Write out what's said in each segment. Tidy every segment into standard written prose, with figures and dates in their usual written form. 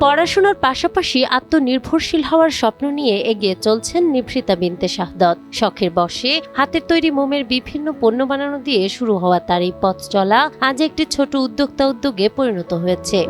পড়াশোনার পাশাপাশি আত্মনির্ভরশীল হওয়ার স্বপ্ন নিয়ে এগিয়ে চলছেন নিভৃতা বিনতে শাহাদাত। শখের বশে হাতের তৈরি মোমের বিভিন্ন পণ্য বানানো দিয়ে শুরু হওয়া তার এই পথ চলা আজ একটি ছোট উদ্যোগে পরিণত হয়েছে।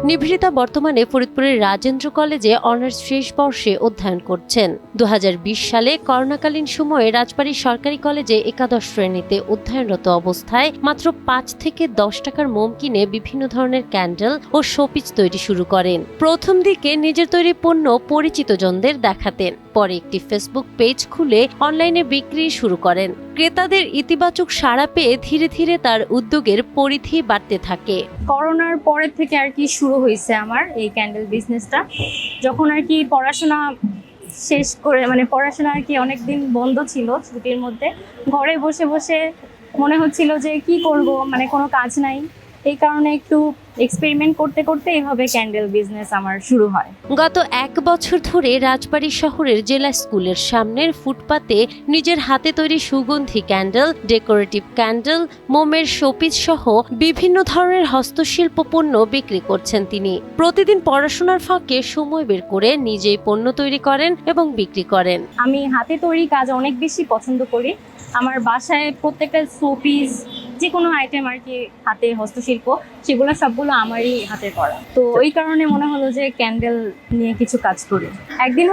নিভৃতা বর্তমানে ফরিদপুরের রাজেন্দ্র কলেজে অনার্স শেষ বর্ষে অধ্যয়ন করছেন। 2020 সালে করোনাকালীন সময়ে রাজবাড়ী সরকারি কলেজে একাদশ শ্রেণীতে অধ্যয়নরত অবস্থায় মাত্র 5 থেকে 10 টাকার মোম কিনে বিভিন্ন ধরনের ক্যান্ডেল ও শোপিস তৈরি শুরু করেন। প্রথম দিকে নিজের তৈরি পণ্য পরিচিতজনদের দেখাতেন, পরে একটি ফেসবুক পেজ খুলে অনলাইনে বিক্রি শুরু করেন। ক্রেতাদের ইতিবাচক সাড়া পেয়ে ধীরে ধীরে তার উদ্যোগের পরিধি বাড়তে থাকে। করোনার পরের থেকে আর কি শুরু হয়েছে আমার এই ক্যান্ডেল বিজনেসটা। যখন আর কি পড়াশোনা শেষ করে পড়াশোনা আর কি অনেকদিন বন্ধ ছিল, ছুটির মধ্যে ঘরে বসে বসে মনে হচ্ছিল যে কি করব, কোনো কাজ নাই। এই কারণে একটু এক্সপেরিমেন্ট করতে করতে এইভাবে ক্যান্ডেল বিজনেস আমার শুরু হয়। গত 1 বছর ধরে রাজবাড়ী শহরের জেলা স্কুলের সামনের ফুটপাতে নিজের হাতে তৈরি সুগন্ধি ক্যান্ডেল, ডেকোরেটিভ ক্যান্ডেল, মোমের শোপিস সহ বিভিন্ন ধরনের হস্তশিল্প পণ্য বিক্রি করছেন তিনি। প্রতিদিন পড়াশোনার ফাঁকে সময় বের করে নিজেই পণ্য তৈরি করেন এবং বিক্রি করেন। আমি হাতে তৈরি কাজ অনেক বেশি পছন্দ করি। আমার বাসায় প্রত্যেকটা শোপিস, যে কোনো আইটেম আর কি হাতে হস্তশিল্প, সেগুলো সবগুলো আমারই হাতে করা। তো ওই কারণে মনে হলো যে ক্যান্ডেল নিয়ে কিছু কাজ করি। একদিন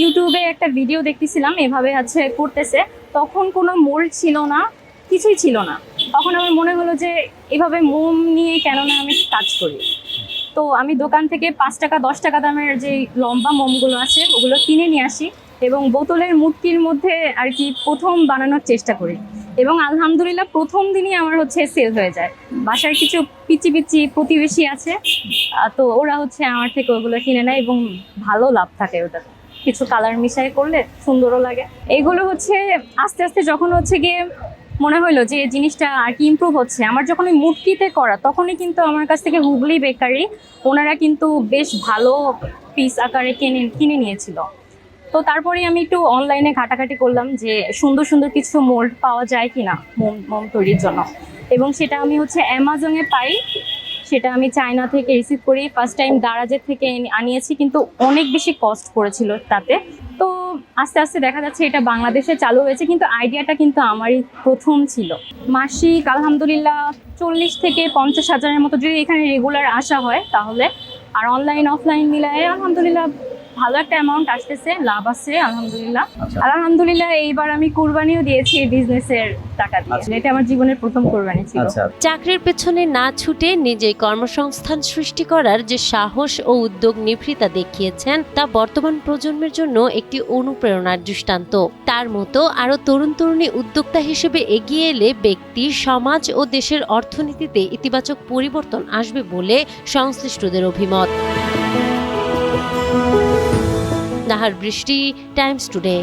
ইউটিউবে একটা ভিডিও দেখতেছিলাম, এভাবে করতেছে। তখন কোনো মোল্ড ছিল না, কিছুই ছিল না। তখন আমার মনে হলো যে এভাবে মোম নিয়ে কেন না আমি কাজ করি। তো আমি দোকান থেকে 5 টাকা 10 টাকা দামের যে লম্বা মোমগুলো আছে ওগুলো কিনে নিয়ে আসি এবং বোতলের মুটকির মধ্যে আর কি প্রথম বানানোর চেষ্টা করি। এবং আলহামদুলিল্লাহ প্রথম দিনই আমার সেল হয়ে যায়। বাসার কিছু পিচি প্রতিবেশী আছে, তো ওরা আমার থেকে ওগুলো কিনে নেয় এবং ভালো লাভ থাকে ওটাতে। কিছু কালার মিশাই করলে সুন্দরও লাগে। এগুলো আস্তে আস্তে যখন গিয়ে মনে হলো যে জিনিসটা আর কি ইমপ্রুভ হচ্ছে, আমার যখন ওই মুটকিতে করা তখনই কিন্তু আমার কাছ থেকে হুগলি বেকারি ওনারা কিন্তু বেশ ভালো পিস আকারে কিনে নিয়েছিল। তো তারপরে আমি একটু অনলাইনে ঘাটাঘাটি করলাম যে সুন্দর সুন্দর কিছু মোল্ড পাওয়া যায় কিনা মোম তৈরির জন্য, এবং সেটা আমি অ্যামাজনে পাই। সেটা আমি চায়না থেকে রিসিভ করি। ফার্স্ট টাইম দারাজের থেকে আনিয়েছি, কিন্তু অনেক বেশি কস্ট পড়েছিল তাতে। তো আস্তে আস্তে দেখা যাচ্ছে এটা বাংলাদেশে চালু হয়েছে, কিন্তু আইডিয়াটা কিন্তু আমারই প্রথম ছিল। মাসিক আলহামদুলিল্লাহ 40 থেকে 50 হাজারের মতো যদি এখানে রেগুলার আসা হয় তাহলে, আর অনলাইন অফলাইন মিলায়ে আলহামদুলিল্লাহ ভালো একটা অ্যামাউন্ট আসতেছে, লাভ আছে আলহামদুলিল্লাহ। আলহামদুলিল্লাহ এইবার আমি কুরবানিও দিয়েছি এই বিজনেসের টাকা দিয়ে। এটা আমার জীবনের প্রথম কুরবানি ছিল। চাকরির পেছনে না ছুটে নিজেই কর্মসংস্থান সৃষ্টি করার যে সাহস ও উদ্যোগ নিভৃতা দেখিয়েছেন তা বর্তমান প্রজন্মের জন্য একটি অনুপ্রেরণার দৃষ্টান্ত। তার মতো আরো তরুণ তরুণী উদ্যোক্তা হিসেবে এগিয়ে এলে ব্যক্তি, সমাজ ও দেশের অর্থনীতিতে ইতিবাচক পরিবর্তন আসবে বলে সংশ্লিষ্টদের অভিমত। নাহার বৃষ্টি, টাইমস টুডে।